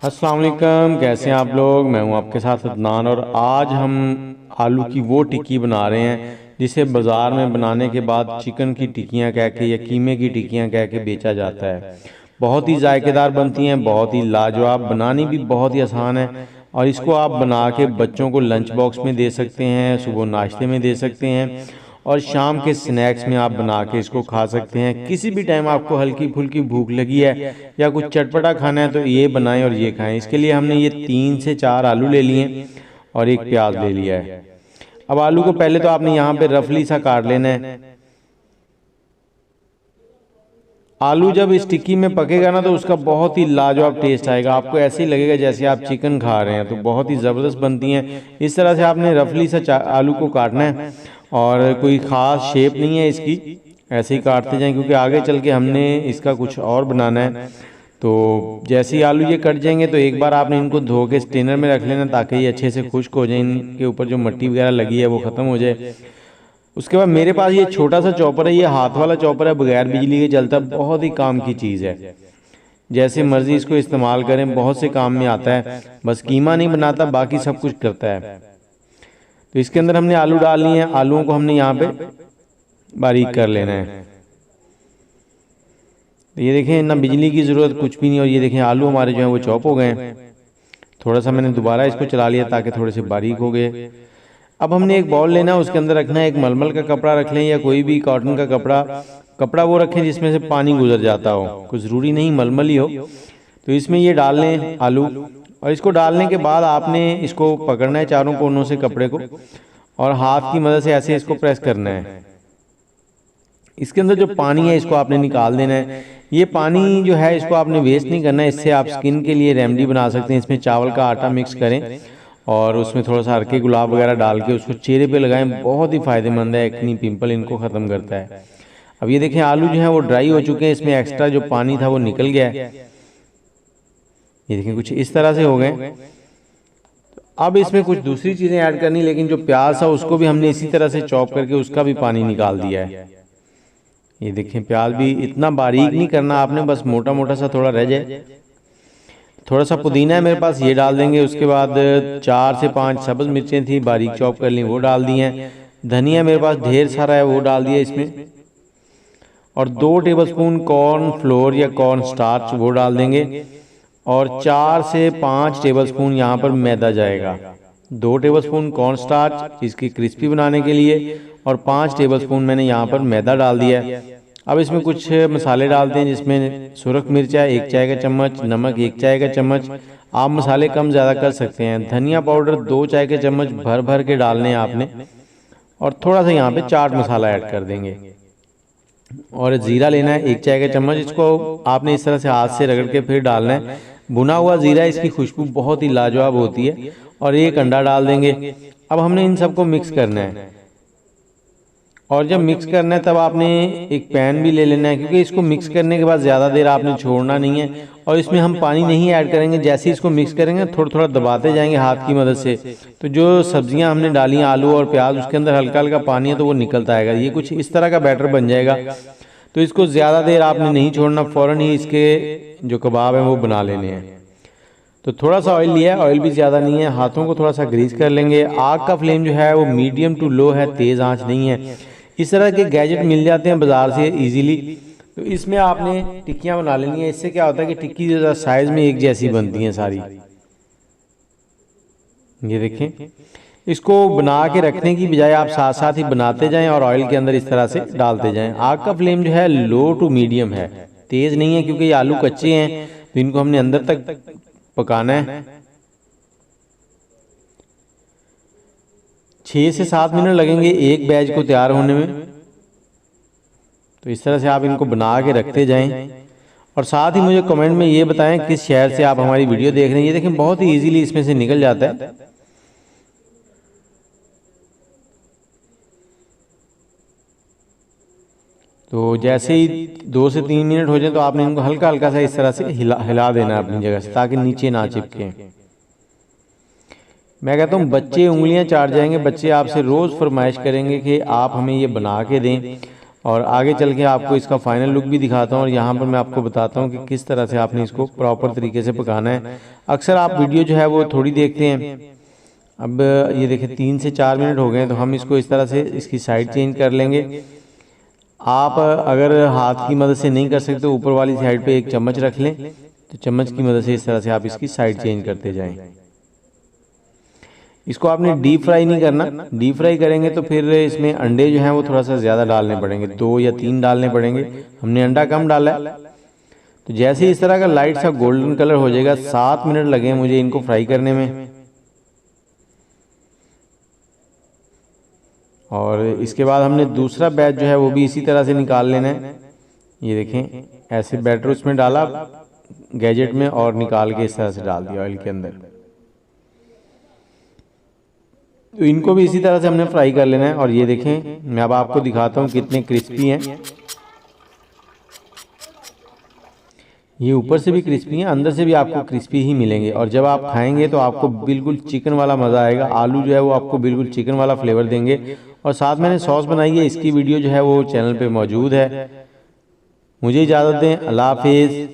अस्सलाम वालेकुम, कैसे हैं आप लोग। मैं हूं आपके साथ अदनान और आज हम आलू की वो टिक्की बना रहे हैं जिसे बाज़ार में बनाने के बाद चिकन की टिक्कियां कह के या कीमे की टिक्कियां कह के बेचा जाता है। बहुत ही जायकेदार बनती हैं, बहुत ही लाजवाब, बनानी भी बहुत ही आसान है। और इसको आप बना के बच्चों को लंच बॉक्स में दे सकते हैं, सुबह नाश्ते में दे सकते हैं और शाम के स्नैक्स में आप बना के इसको खा सकते हैं। किसी भी टाइम आपको हल्की फुल्की भूख लगी है या कुछ चटपटा खाना है तो ये बनाएं और ये खाएं। इसके लिए हमने ये 3 से 4 आलू ले लिए और एक प्याज ले लिया है। अब आलू को पहले तो आपने यहाँ पे रफली सा काट लेना है। आलू जब इस टिक्की में पकेगा ना तो उसका बहुत ही लाजवाब टेस्ट आएगा। आपको ऐसे ही लगेगा जैसे आप चिकन खा रहे हैं, तो बहुत ही ज़बरदस्त बनती हैं। इस तरह से आपने रफली सा आलू को काटना है और कोई ख़ास शेप नहीं है इसकी, ऐसे ही काटते जाएं क्योंकि आगे चल के हमने इसका कुछ और बनाना है। तो जैसे ही आलू ये कट जाएंगे तो एक बार आपने इनको धो के स्टेनर में रख लेना ताकि ये अच्छे से खुश्क हो जाए, इनके ऊपर जो मिट्टी वगैरह लगी है वो ख़त्म हो जाए। उसके बाद मेरे पास ये छोटा सा चॉपर है, ये हाथ वाला चॉपर है, बगैर बिजली के चलता, बहुत ही काम की चीज़ है। जैसे मर्जी इसको इस्तेमाल करें, बहुत से काम में आता है। बस कीमा नहीं बनाता, बाकी सब कुछ करता है। तो इसके अंदर हमने आलू डाल लिए हैं। आलूओं को हमने यहाँ पे बारीक कर लेना है। तो ये देखें, ना बिजली की ज़रूरत कुछ भी नहीं। और ये देखें आलू हमारे जो हैं वो चॉप हो गए हैं। थोड़ा सा मैंने दोबारा इसको चला लिया ताकि थोड़े से बारीक हो गए। अब हमने एक बाउल लेना है, उसके अंदर रखना है एक मलमल का कपड़ा रख लें या कोई भी कॉटन का कपड़ा वो रखें जिसमें से पानी गुजर जाता हो, कुछ ज़रूरी नहीं मलमल ही हो। तो इसमें ये डाल लें आलू, और इसको डालने के बाद आपने इसको पकड़ना है चारों कोनों से कपड़े को और हाथ की मदद से ऐसे इसको प्रेस करना है। इसके अंदर जो पानी है इसको आपने निकाल देना है। ये पानी जो है इसको आपने वेस्ट नहीं करना है। इससे आप स्किन के लिए रेमेडी बना सकते हैं। इसमें चावल का आटा मिक्स करें और उसमें थोड़ा सा हरके गुलाब वगैरह डाल के उसको चेहरे पे लगाएं, बहुत ही फायदेमंद है। एक्नी पिंपल इनको ख़त्म करता है। अब ये देखें आलू जो है वो ड्राई हो चुके हैं, इसमें एक्स्ट्रा जो पानी था वो निकल गया है। ये देखें कुछ इस तरह से हो गए। अब इसमें कुछ दूसरी चीज़ें ऐड करनी, लेकिन जो प्याज था उसको भी हमने इसी तरह से चॉप करके उसका भी पानी निकाल दिया है। ये देखें प्याज भी इतना बारीक नहीं करना आपने, बस मोटा मोटा सा थोड़ा रह जाए। थोड़ा सा पुदीना है मेरे पास, ये डाल देंगे। उसके बाद 4 से 5 सब्ज़ मिर्चें थी बारीक चॉप कर ली, वो डाल दी हैं। धनिया मेरे पास ढेर सारा है, वो डाल दिया इसमें। और 2 टेबलस्पून कॉर्न फ्लोर या कॉर्न स्टार्च वो डाल देंगे। और 4 से 5 टेबलस्पून यहाँ पर मैदा जाएगा। 2 टेबलस्पून कॉर्न स्टार्च इसकी क्रिस्पी बनाने के लिए और 5 टेबलस्पून मैंने यहाँ पर मैदा डाल दिया है। अब इसमें कुछ मसाले डालते हैं जिसमें सुरख मिर्च है 1 चाय का चम्मच, नमक 1 चाय का चम्मच, आप मसाले कम ज़्यादा कर सकते हैं। धनिया पाउडर 2 चाय के चम्मच भर भर के डालने हैं आपने। और थोड़ा सा यहाँ पे चाट मसाला ऐड कर देंगे। और ज़ीरा लेना है 1 चाय का चम्मच, इसको आपने इस तरह से हाथ से रगड़ के फिर डालना है। भुना हुआ ज़ीरा, इसकी खुशबू बहुत ही लाजवाब होती है। और 1 अंडा डाल देंगे। अब हमने इन सबको मिक्स करना है। और जब मिक्स करना है तब आपने एक पैन भी ले लेना है, क्योंकि इसको मिक्स करने के बाद ज़्यादा देर आपने छोड़ना नहीं है। और इसमें हम पानी नहीं ऐड करेंगे, जैसे ही इसको मिक्स करेंगे थोड़ा थोड़ा दबाते जाएंगे हाथ की मदद से। तो जो सब्जियां हमने डाली हैं आलू और प्याज, उसके अंदर हल्का हल्का पानी है तो वो निकलता आएगा। ये कुछ इस तरह का बैटर बन जाएगा। तो इसको ज़्यादा देर आपने नहीं छोड़ना, फ़ौरन ही इसके जो कबाब हैं वो बना लेने हैं। तो थोड़ा सा ऑयल लिया है, ऑयल भी ज़्यादा नहीं है। हाथों को थोड़ा सा ग्रीस कर लेंगे। आग का फ्लेम जो है वो मीडियम टू लो है, तेज़ आंच नहीं है। इस तरह के गैजेट मिल जाते हैं बाज़ार से इजीली। तो इसमें आपने टिक्कियाँ बना लेनी है। इससे क्या होता है कि टिक्की जो साइज़ में एक जैसी बनती हैं सारी। ये देखें, इसको बना के रखने की बजाय आप साथ साथ ही बनाते जाएं और ऑयल के अंदर इस तरह से डालते जाएं। आग का फ्लेम जो है लो टू मीडियम है, तेज़ नहीं है, क्योंकि ये आलू कच्चे हैं तो इनको हमने अंदर तक पकाना है। 6 से 7 मिनट लगेंगे एक बैच को तैयार होने में। तो इस तरह से आप इनको बना के रखते जाएं। और साथ ही मुझे कमेंट में ये बताएं किस शहर से आप हमारी वीडियो देख रहे हैं। ये देखें बहुत ही इजीली इसमें से निकल जाता है। तो जैसे ही 2 से 3 मिनट हो जाए तो आपने इनको हल्का हल्का सा इस तरह से हिला देना है अपनी जगह से, ताकि नीचे ना चिपके। मैं कहता हूँ बच्चे उंगलियां चाट जाएंगे। बच्चे आपसे रोज़ फरमाइश करेंगे कि आप हमें ये बना के दें। और आगे चल के आपको इसका फाइनल लुक भी दिखाता हूँ और यहाँ पर मैं आपको बताता हूँ कि किस तरह से आपने इसको प्रॉपर तरीके से पकाना है। अक्सर आप वीडियो जो है वो थोड़ी देखते हैं। अब ये देखिए 3 से 4 मिनट हो गए, तो हम इसको इस तरह से इसकी साइड चेंज कर लेंगे। आप अगर हाथ की मदद से नहीं कर सकते तो ऊपर वाली साइड पे एक चम्मच रख लें, तो चम्मच की मदद से इस तरह से आप इसकी साइड चेंज करते जाएं। इसको आपने डीप फ्राई नहीं करना, डीप फ्राई करेंगे तो फिर इसमें अंडे जो हैं वो थोड़ा सा ज़्यादा डालने पड़ेंगे, 2 या 3 डालने पड़ेंगे। हमने अंडा कम डाला है। तो जैसे ही इस तरह का लाइट सा गोल्डन कलर हो जाएगा, 7 मिनट लगे मुझे इनको फ्राई करने में। और इसके बाद हमने दूसरा बैच जो है वो भी इसी तरह से निकाल लेना है। ये देखें, ऐसे बैटर उसमें डाला गैजेट में और निकाल के इस तरह से डाल दिया ऑयल के अंदर। तो इनको भी इसी तरह से हमने फ्राई कर लेना है। और ये देखें, मैं अब आपको दिखाता हूँ कितने क्रिस्पी हैं। ये ऊपर से भी क्रिस्पी हैं, अंदर से भी आपको क्रिस्पी ही मिलेंगे। और जब आप खाएंगे तो आपको बिल्कुल चिकन वाला मज़ा आएगा। आलू जो है वो आपको बिल्कुल चिकन वाला फ्लेवर देंगे। और साथ मैंने सॉस बनाई है, इसकी वीडियो जो है वो चैनल पे मौजूद है। मुझे इजाज़त दें, अल्लाह हाफिज़।